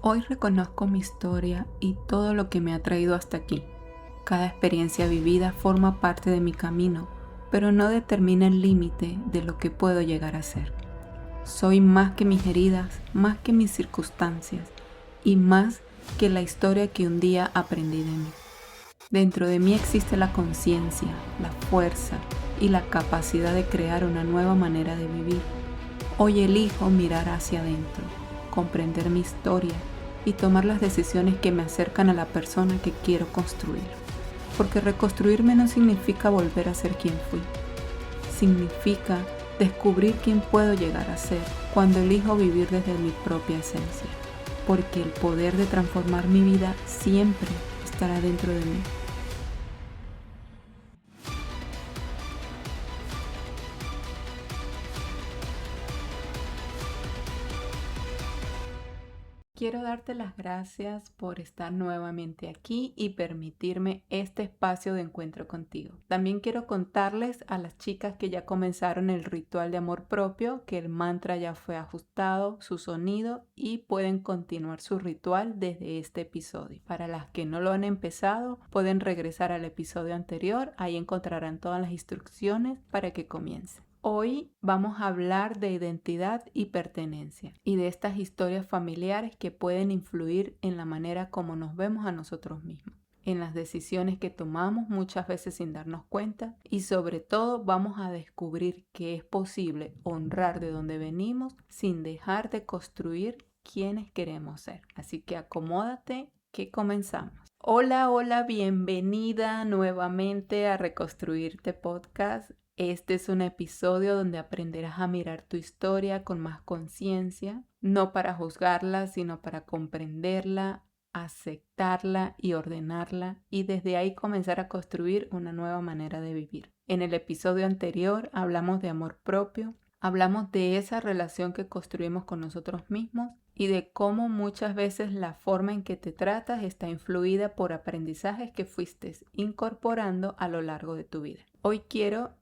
Hoy reconozco mi historia y todo lo que me ha traído hasta aquí. Cada experiencia vivida forma parte de mi camino, pero no determina el límite de lo que puedo llegar a ser. Soy más que mis heridas, más que mis circunstancias y más que la historia que un día aprendí de mí. Dentro de mí existe la conciencia, la fuerza y la capacidad de crear una nueva manera de vivir. Hoy elijo mirar hacia adentro, comprender mi historia y tomar las decisiones que me acercan a la persona que quiero construir. Porque reconstruirme no significa volver a ser quien fui. Significa descubrir quién puedo llegar a ser cuando elijo vivir desde mi propia esencia. Porque el poder de transformar mi vida siempre estará dentro de mí. Quiero darte las gracias por estar nuevamente aquí y permitirme este espacio de encuentro contigo. También quiero contarles a las chicas que ya comenzaron el ritual de amor propio que el mantra ya fue ajustado, su sonido, y pueden continuar su ritual desde este episodio. Para las que no lo han empezado, pueden regresar al episodio anterior, ahí encontrarán todas las instrucciones para que comiencen. Hoy vamos a hablar de identidad y pertenencia y de estas historias familiares que pueden influir en la manera como nos vemos a nosotros mismos, en las decisiones que tomamos muchas veces sin darnos cuenta, y sobre todo vamos a descubrir que es posible honrar de donde venimos sin dejar de construir quienes queremos ser. Así que acomódate que comenzamos. Hola, bienvenida nuevamente a Reconstruirte Podcast. Este es un episodio donde aprenderás a mirar tu historia con más conciencia, no para juzgarla, sino para comprenderla, aceptarla y ordenarla, y desde ahí comenzar a construir una nueva manera de vivir. En el episodio anterior hablamos de amor propio, hablamos de esa relación que construimos con nosotros mismos y de cómo muchas veces la forma en que te tratas está influida por aprendizajes que fuiste incorporando a lo largo de tu vida. Hoy quiero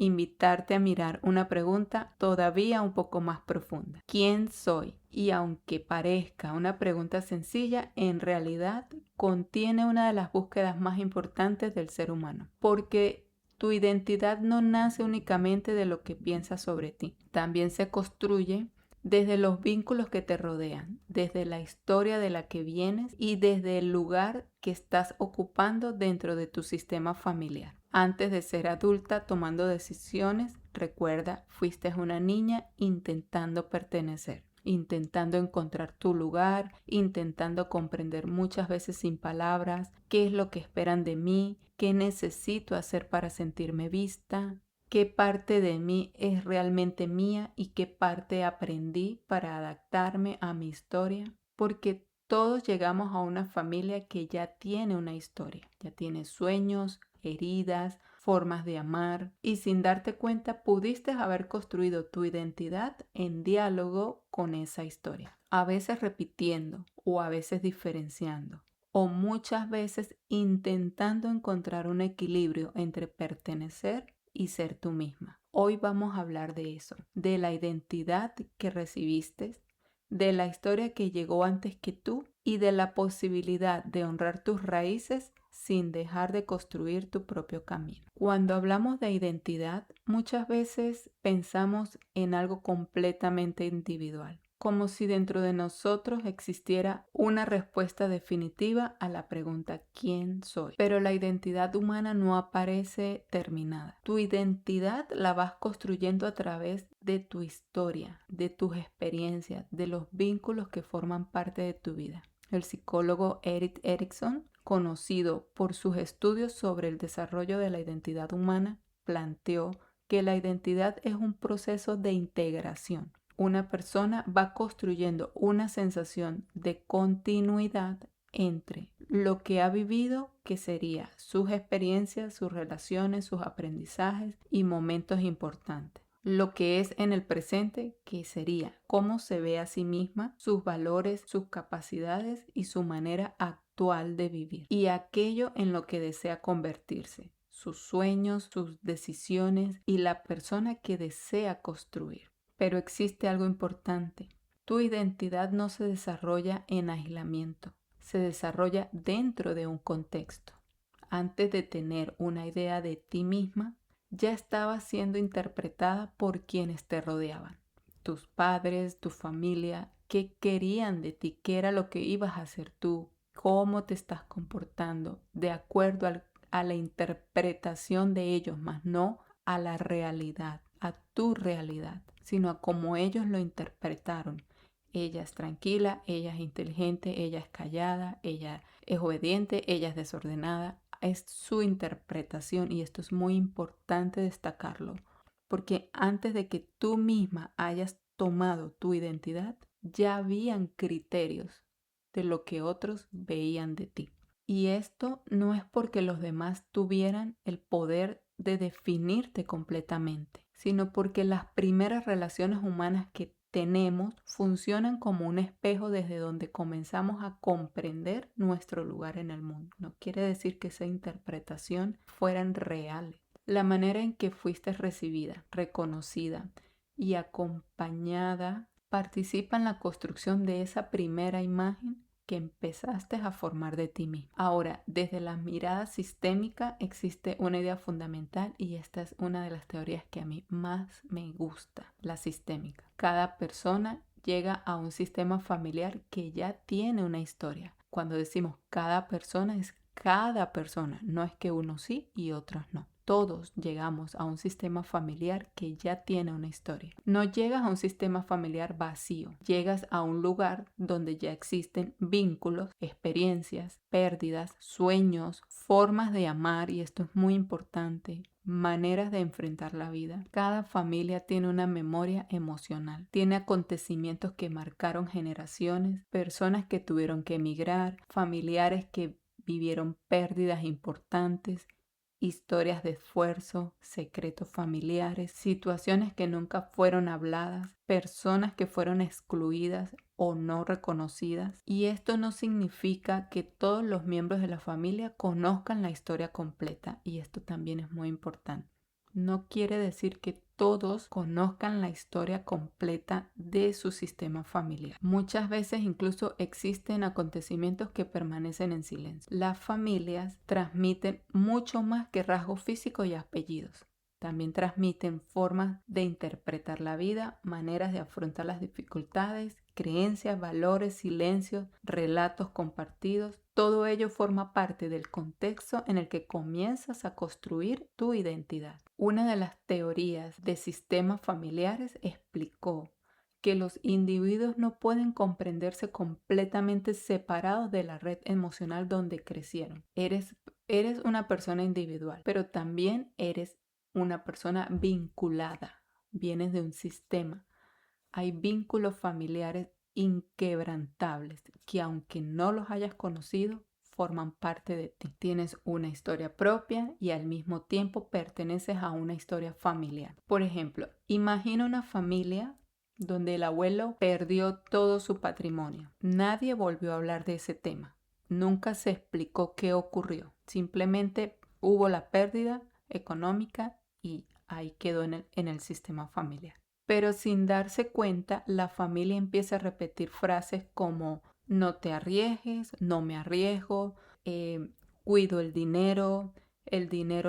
invitarte a mirar una pregunta todavía un poco más profunda. ¿Quién soy? Y aunque parezca una pregunta sencilla, en realidad contiene una de las búsquedas más importantes del ser humano, porque tu identidad no nace únicamente de lo que piensas sobre ti, también se construye desde los vínculos que te rodean, desde la historia de la que vienes y desde el lugar que estás ocupando dentro de tu sistema familiar. Antes de ser adulta tomando decisiones, recuerda, fuiste una niña intentando pertenecer, intentando encontrar tu lugar, intentando comprender muchas veces sin palabras qué es lo que esperan de mí, qué necesito hacer para sentirme vista, qué parte de mí es realmente mía y qué parte aprendí para adaptarme a mi historia, porque todos llegamos a una familia que ya tiene una historia, ya tiene sueños, heridas, formas de amar, y sin darte cuenta pudiste haber construido tu identidad en diálogo con esa historia, a veces repitiendo o a veces diferenciando, o muchas veces intentando encontrar un equilibrio entre pertenecer y ser tú misma. Hoy vamos a hablar de eso, de la identidad que recibiste, de la historia que llegó antes que tú y de la posibilidad de honrar tus raíces sin dejar de construir tu propio camino. Cuando hablamos de identidad, muchas veces pensamos en algo completamente individual, como si dentro de nosotros existiera una respuesta definitiva a la pregunta ¿quién soy? Pero la identidad humana no aparece terminada. Tu identidad la vas construyendo a través de tu historia, de tus experiencias, de los vínculos que forman parte de tu vida. El psicólogo Erik Erikson, conocido por sus estudios sobre el desarrollo de la identidad humana, planteó que la identidad es un proceso de integración. Una persona va construyendo una sensación de continuidad entre lo que ha vivido, que sería sus experiencias, sus relaciones, sus aprendizajes y momentos importantes. Lo que es en el presente, que sería cómo se ve a sí misma, sus valores, sus capacidades y su manera actual de vivir. Y aquello en lo que desea convertirse, sus sueños, sus decisiones y la persona que desea construir. Pero existe algo importante. Tu identidad no se desarrolla en aislamiento, se desarrolla dentro de un contexto. Antes de tener una idea de ti misma, ya estaba siendo interpretada por quienes te rodeaban. Tus padres, tu familia, qué querían de ti, qué era lo que ibas a hacer tú, cómo te estás comportando, de acuerdo a la interpretación de ellos, más no a la realidad, a tu realidad, sino a cómo ellos lo interpretaron. Ella es tranquila, ella es inteligente, ella es callada, ella es obediente, ella es desordenada. Es su interpretación y esto es muy importante destacarlo, porque antes de que tú misma hayas tomado tu identidad, ya habían criterios de lo que otros veían de ti. Y esto no es porque los demás tuvieran el poder de definirte completamente, sino porque las primeras relaciones humanas que tenemos funcionan como un espejo desde donde comenzamos a comprender nuestro lugar en el mundo. No quiere decir que esa interpretación fueran reales. La manera en que fuiste recibida, reconocida y acompañada participa en la construcción de esa primera imagen que empezaste a formar de ti mismo. Ahora, desde la mirada sistémica existe una idea fundamental y esta es una de las teorías que a mí más me gusta, la sistémica. Cada persona llega a un sistema familiar que ya tiene una historia. Cuando decimos cada persona, es cada persona, no es que unos sí y otros no. Todos llegamos a un sistema familiar que ya tiene una historia. No llegas a un sistema familiar vacío, llegas a un lugar donde ya existen vínculos, experiencias, pérdidas, sueños, formas de amar, y esto es muy importante, maneras de enfrentar la vida. Cada familia tiene una memoria emocional, tiene acontecimientos que marcaron generaciones, personas que tuvieron que emigrar, familiares que vivieron pérdidas importantes, historias de esfuerzo, secretos familiares, situaciones que nunca fueron habladas, personas que fueron excluidas o no reconocidas. Y esto no significa que todos los miembros de la familia conozcan la historia completa, y esto también es muy importante. No quiere decir que todos conozcan la historia completa de su sistema familiar. Muchas veces incluso existen acontecimientos que permanecen en silencio. Las familias transmiten mucho más que rasgos físicos y apellidos. También transmiten formas de interpretar la vida, maneras de afrontar las dificultades, creencias, valores, silencios, relatos compartidos. Todo ello forma parte del contexto en el que comienzas a construir tu identidad. Una de las teorías de sistemas familiares explicó que los individuos no pueden comprenderse completamente separados de la red emocional donde crecieron. Eres una persona individual, pero también eres una persona vinculada. Vienes de un sistema. Hay vínculos familiares inquebrantables que, aunque no los hayas conocido, forman parte de ti. Tienes una historia propia y al mismo tiempo perteneces a una historia familiar. Por ejemplo, imagina una familia donde el abuelo perdió todo su patrimonio. Nadie volvió a hablar de ese tema. Nunca se explicó qué ocurrió. Simplemente hubo la pérdida económica y ahí quedó en el sistema familiar. Pero sin darse cuenta, la familia empieza a repetir frases como no te arriesgues, no me arriesgo, cuido el dinero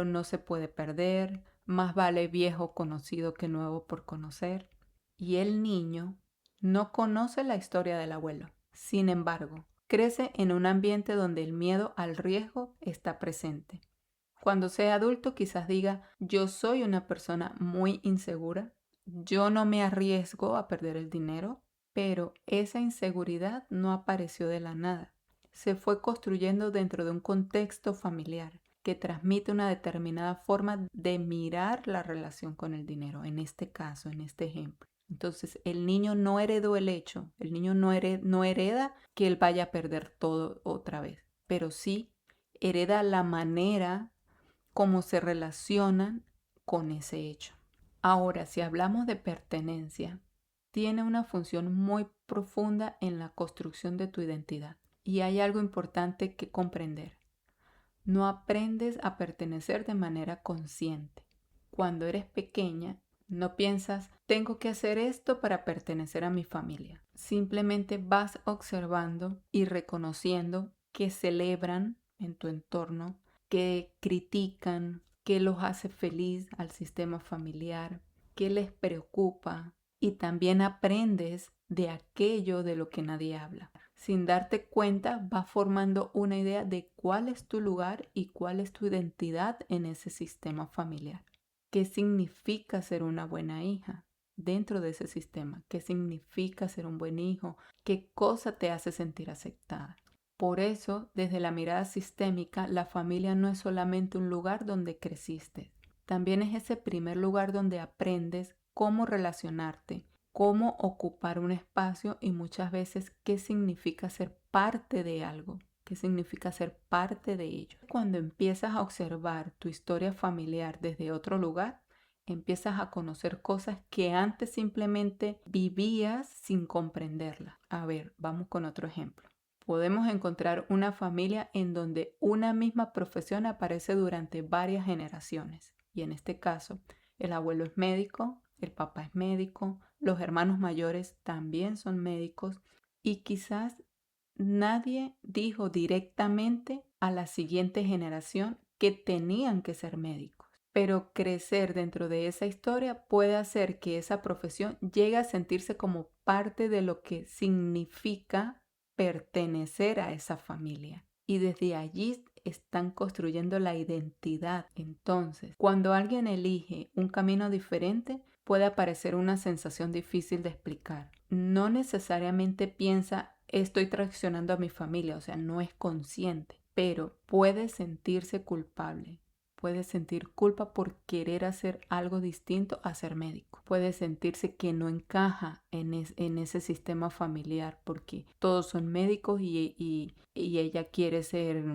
no se puede perder, más vale viejo conocido que nuevo por conocer. Y el niño no conoce la historia del abuelo. Sin embargo, crece en un ambiente donde el miedo al riesgo está presente. Cuando sea adulto, quizás diga, yo soy una persona muy insegura, yo no me arriesgo a perder el dinero, pero esa inseguridad no apareció de la nada. Se fue construyendo dentro de un contexto familiar que transmite una determinada forma de mirar la relación con el dinero, en este caso, en este ejemplo. Entonces, el niño no heredó el hecho, el niño no hereda que él vaya a perder todo otra vez, pero sí hereda la manera como se relacionan con ese hecho. Ahora, si hablamos de pertenencia, tiene una función muy profunda en la construcción de tu identidad. Y hay algo importante que comprender. No aprendes a pertenecer de manera consciente. Cuando eres pequeña, No piensas, tengo que hacer esto para pertenecer a mi familia. Simplemente vas observando y reconociendo que celebran en tu entorno, que critican, que los hace feliz al sistema familiar, que les preocupa, y también aprendes de aquello de lo que nadie habla. Sin darte cuenta, vas formando una idea de cuál es tu lugar y cuál es tu identidad en ese sistema familiar. ¿Qué significa ser una buena hija dentro de ese sistema? ¿Qué significa ser un buen hijo? ¿Qué cosa te hace sentir aceptada? Por eso, desde la mirada sistémica, la familia no es solamente un lugar donde creciste, también es ese primer lugar donde aprendes cómo relacionarte, cómo ocupar un espacio y muchas veces qué significa ser parte de algo, qué significa ser parte de ello. Cuando empiezas a observar tu historia familiar desde otro lugar, empiezas a conocer cosas que antes simplemente vivías sin comprenderlas. A ver, vamos con otro ejemplo. Podemos encontrar una familia en donde una misma profesión aparece durante varias generaciones. Y en este caso, el abuelo es médico, el papá es médico, los hermanos mayores también son médicos y quizás nadie dijo directamente a la siguiente generación que tenían que ser médicos. Pero crecer dentro de esa historia puede hacer que esa profesión llegue a sentirse como parte de lo que significa pertenecer a esa familia. Y desde allí están construyendo la identidad. Entonces, cuando alguien elige un camino diferente, puede aparecer una sensación difícil de explicar. No necesariamente piensa, estoy traicionando a mi familia, o sea, no es consciente, pero puede sentirse culpable. Puede sentir culpa por querer hacer algo distinto a ser médico. Puede sentirse que no encaja en ese sistema familiar porque todos son médicos y ella quiere ser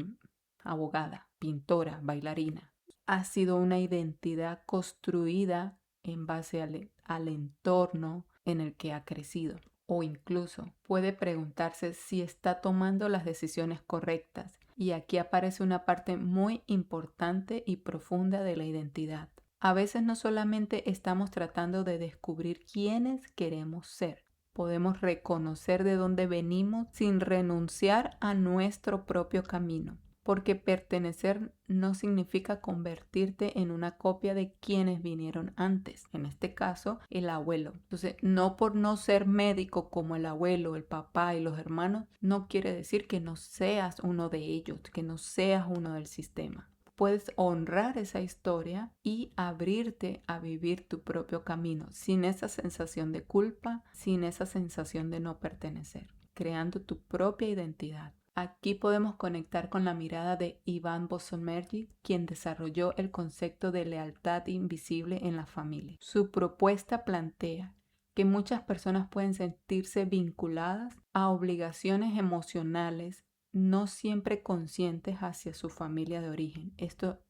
abogada, pintora, bailarina. Ha sido una identidad construida en base al entorno en el que ha crecido. O incluso puede preguntarse si está tomando las decisiones correctas. Y aquí aparece una parte muy importante y profunda de la identidad. A veces no solamente estamos tratando de descubrir quiénes queremos ser, podemos reconocer de dónde venimos sin renunciar a nuestro propio camino. Porque pertenecer no significa convertirte en una copia de quienes vinieron antes, en este caso el abuelo. Entonces, no por no ser médico como el abuelo, el papá y los hermanos, no quiere decir que no seas uno de ellos, que no seas uno del sistema. Puedes honrar esa historia y abrirte a vivir tu propio camino sin esa sensación de culpa, sin esa sensación de no pertenecer, creando tu propia identidad. Aquí podemos conectar con la mirada de Ivan Bosommergy, quien desarrolló el concepto de lealtad invisible en la familia. Su propuesta plantea que muchas personas pueden sentirse vinculadas a obligaciones emocionales no siempre conscientes hacia su familia de origen. Esto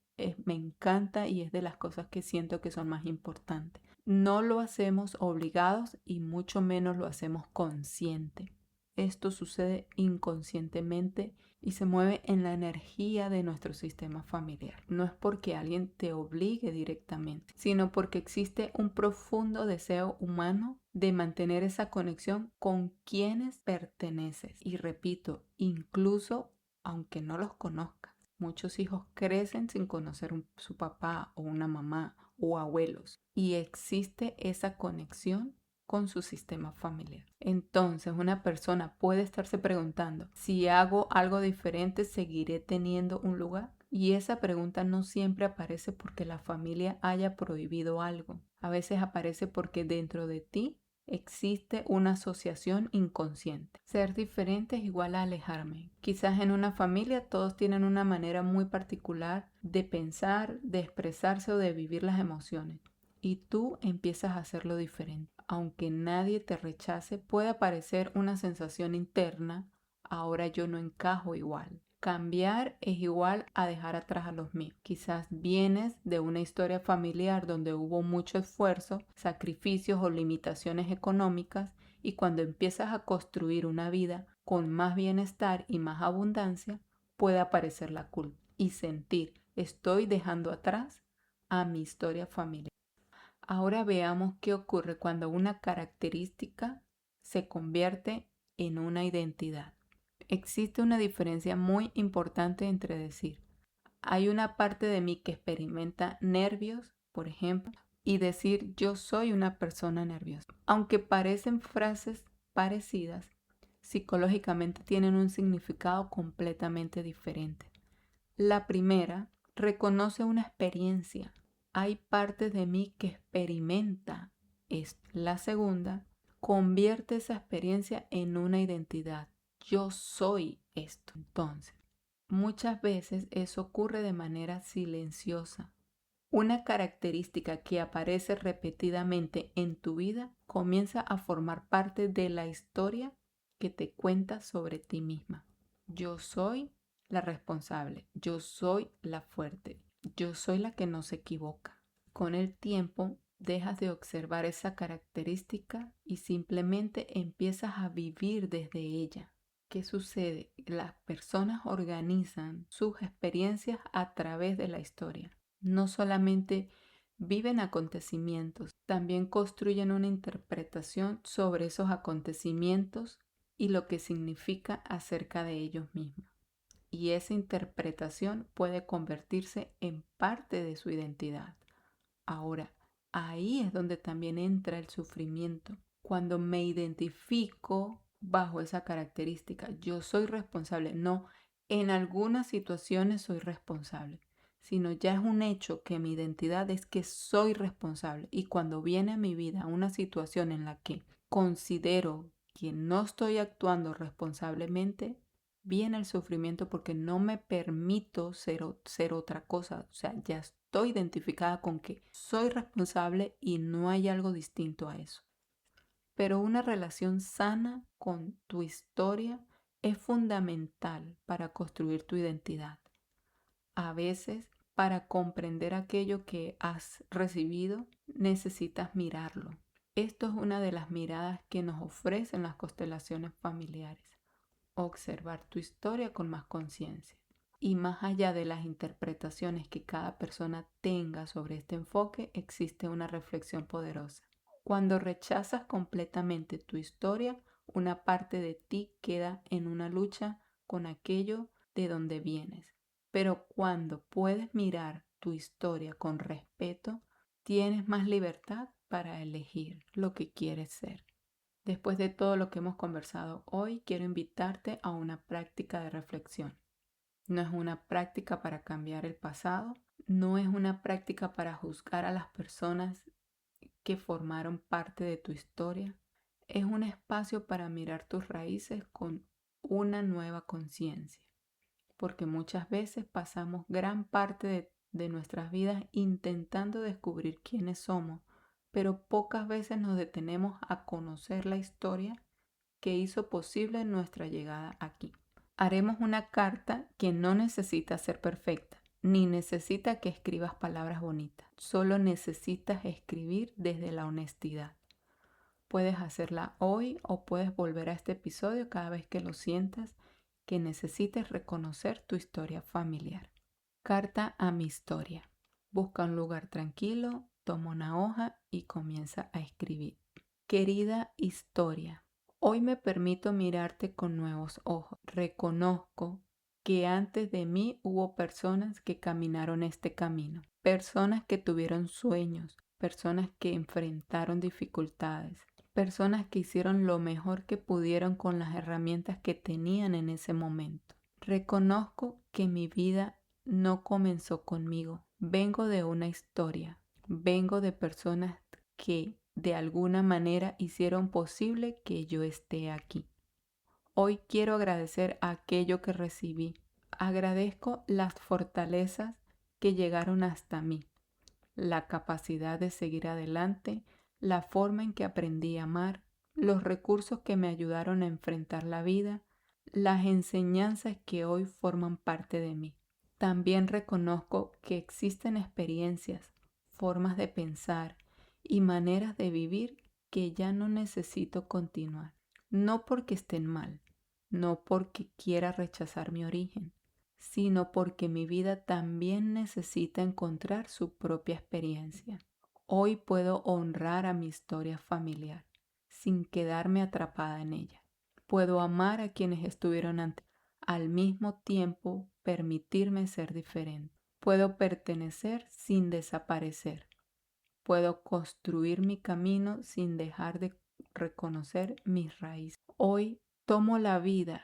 me encanta y es de las cosas que siento que son más importantes. No lo hacemos obligados y mucho menos lo hacemos consciente. Esto sucede inconscientemente y se mueve en la energía de nuestro sistema familiar. No es porque alguien te obligue directamente, sino porque existe un profundo deseo humano de mantener esa conexión con quienes perteneces. Y repito, incluso aunque no los conozcas. Muchos hijos crecen sin conocer su papá o una mamá o abuelos. Y existe esa conexión con su sistema familiar. Entonces, una persona puede estarse preguntando, si hago algo diferente, ¿seguiré teniendo un lugar? Y esa pregunta no siempre aparece porque la familia haya prohibido algo. A veces aparece porque dentro de ti existe una asociación inconsciente. Ser diferente es igual a alejarme. Quizás en una familia todos tienen una manera muy particular de pensar, de expresarse o de vivir las emociones. Y tú empiezas a hacerlo diferente. Aunque nadie te rechace, puede aparecer una sensación interna, ahora yo no encajo igual. Cambiar es igual a dejar atrás a los míos. Quizás vienes de una historia familiar donde hubo mucho esfuerzo, sacrificios o limitaciones económicas y cuando empiezas a construir una vida con más bienestar y más abundancia, puede aparecer la culpa y sentir, estoy dejando atrás a mi historia familiar. Ahora veamos qué ocurre cuando una característica se convierte en una identidad. Existe una diferencia muy importante entre decir, hay una parte de mí que experimenta nervios, por ejemplo, y decir yo soy una persona nerviosa. Aunque parecen frases parecidas, psicológicamente tienen un significado completamente diferente. La primera reconoce una experiencia. Hay partes de mí que experimenta esto. La segunda convierte esa experiencia en una identidad. Yo soy esto. Entonces, muchas veces eso ocurre de manera silenciosa. Una característica que aparece repetidamente en tu vida comienza a formar parte de la historia que te cuentas sobre ti misma. Yo soy la responsable, yo soy la fuerte, yo soy la que no se equivoca. Con el tiempo dejas de observar esa característica y simplemente empiezas a vivir desde ella. ¿Qué sucede? Las personas organizan sus experiencias a través de la historia. No solamente viven acontecimientos, también construyen una interpretación sobre esos acontecimientos y lo que significa acerca de ellos mismos. Y esa interpretación puede convertirse en parte de su identidad. Ahora, ahí es donde también entra el sufrimiento. Cuando me identifico bajo esa característica, yo soy responsable. No, en algunas situaciones soy responsable, sino ya es un hecho que mi identidad es que soy responsable. Y cuando viene a mi vida una situación en la que considero que no estoy actuando responsablemente, viene el sufrimiento porque no me permito ser otra cosa. O sea, ya estoy identificada con que soy responsable y no hay algo distinto a eso. Pero una relación sana con tu historia es fundamental para construir tu identidad. A veces, para comprender aquello que has recibido, necesitas mirarlo. Esto es una de las miradas que nos ofrecen las constelaciones familiares. Observar tu historia con más conciencia. Y más allá de las interpretaciones que cada persona tenga sobre este enfoque, existe una reflexión poderosa. Cuando rechazas completamente tu historia, una parte de ti queda en una lucha con aquello de donde vienes. Pero cuando puedes mirar tu historia con respeto, tienes más libertad para elegir lo que quieres ser. Después de todo lo que hemos conversado hoy, quiero invitarte a una práctica de reflexión. No es una práctica para cambiar el pasado, no es una práctica para juzgar a las personas que formaron parte de tu historia. Es un espacio para mirar tus raíces con una nueva conciencia, porque muchas veces pasamos gran parte de nuestras vidas intentando descubrir quiénes somos, pero pocas veces nos detenemos a conocer la historia que hizo posible nuestra llegada aquí. Haremos una carta que no necesita ser perfecta, ni necesita que escribas palabras bonitas. Solo necesitas escribir desde la honestidad. Puedes hacerla hoy o puedes volver a este episodio cada vez que lo sientas que necesites reconocer tu historia familiar. Carta a mi historia. Busca un lugar tranquilo, toma una hoja y comienza a escribir. Querida historia, hoy me permito mirarte con nuevos ojos. Reconozco que antes de mí hubo personas que caminaron este camino, personas que tuvieron sueños, personas que enfrentaron dificultades, personas que hicieron lo mejor que pudieron con las herramientas que tenían en ese momento. Reconozco que mi vida no comenzó conmigo. Vengo de una historia. Vengo de personas que de alguna manera hicieron posible que yo esté aquí. Hoy quiero agradecer aquello que recibí. Agradezco las fortalezas que llegaron hasta mí, la capacidad de seguir adelante, la forma en que aprendí a amar, los recursos que me ayudaron a enfrentar la vida, las enseñanzas que hoy forman parte de mí. También reconozco que existen experiencias, formas de pensar y maneras de vivir que ya no necesito continuar. No porque estén mal, no porque quiera rechazar mi origen, sino porque mi vida también necesita encontrar su propia experiencia. Hoy puedo honrar a mi historia familiar sin quedarme atrapada en ella. Puedo amar a quienes estuvieron antes, al mismo tiempo permitirme ser diferente. Puedo pertenecer sin desaparecer. Puedo construir mi camino sin dejar de reconocer mis raíces. Hoy tomo la vida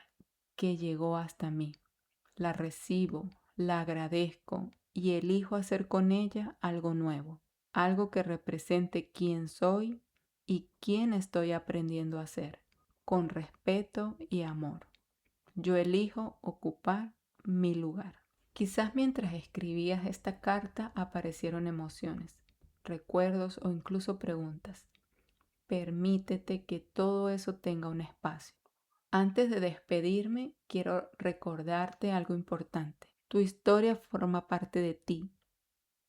que llegó hasta mí, la recibo, la agradezco y elijo hacer con ella algo nuevo, algo que represente quién soy y quién estoy aprendiendo a ser, con respeto y amor. Yo elijo ocupar mi lugar. Quizás mientras escribías esta carta aparecieron emociones, recuerdos o incluso preguntas. Permítete que todo eso tenga un espacio. Antes de despedirme, quiero recordarte algo importante. Tu historia forma parte de ti,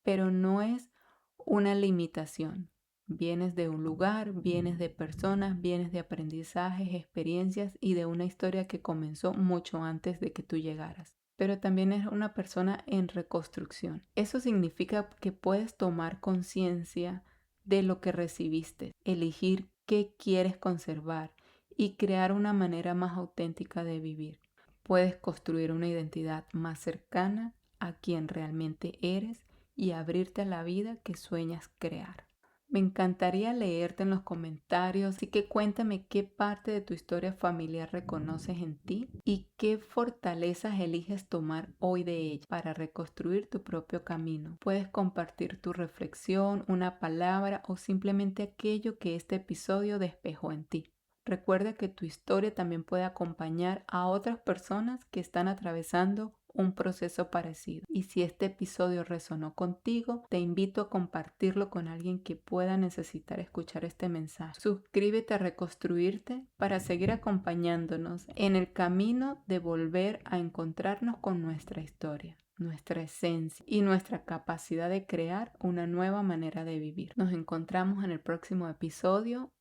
pero no es una limitación. Vienes de un lugar, vienes de personas, vienes de aprendizajes, experiencias y de una historia que comenzó mucho antes de que tú llegaras. Pero también es una persona en reconstrucción. Eso significa que puedes tomar conciencia de lo que recibiste, elegir qué quieres conservar y crear una manera más auténtica de vivir. Puedes construir una identidad más cercana a quien realmente eres y abrirte a la vida que sueñas crear. Me encantaría leerte en los comentarios, así que cuéntame qué parte de tu historia familiar reconoces en ti y qué fortalezas eliges tomar hoy de ella para reconstruir tu propio camino. Puedes compartir tu reflexión, una palabra o simplemente aquello que este episodio despejó en ti. Recuerda que tu historia también puede acompañar a otras personas que están atravesando un proceso parecido. Y si este episodio resonó contigo, te invito a compartirlo con alguien que pueda necesitar escuchar este mensaje. Suscríbete a Reconstruirte para seguir acompañándonos en el camino de volver a encontrarnos con nuestra historia, nuestra esencia y nuestra capacidad de crear una nueva manera de vivir. Nos encontramos en el próximo episodio.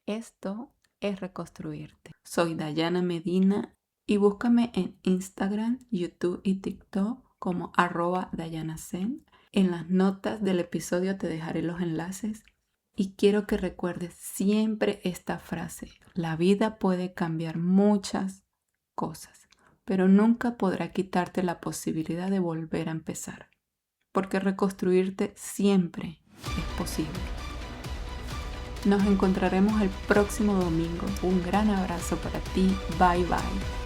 Esto es Reconstruirte. Soy Dayana Medina y búscame en Instagram, YouTube y TikTok como @DayanaZen. En las notas del episodio te dejaré los enlaces y quiero que recuerdes siempre esta frase. La vida puede cambiar muchas cosas, pero nunca podrá quitarte la posibilidad de volver a empezar, porque reconstruirte siempre es posible. Nos encontraremos el próximo domingo. Un gran abrazo para ti. Bye bye.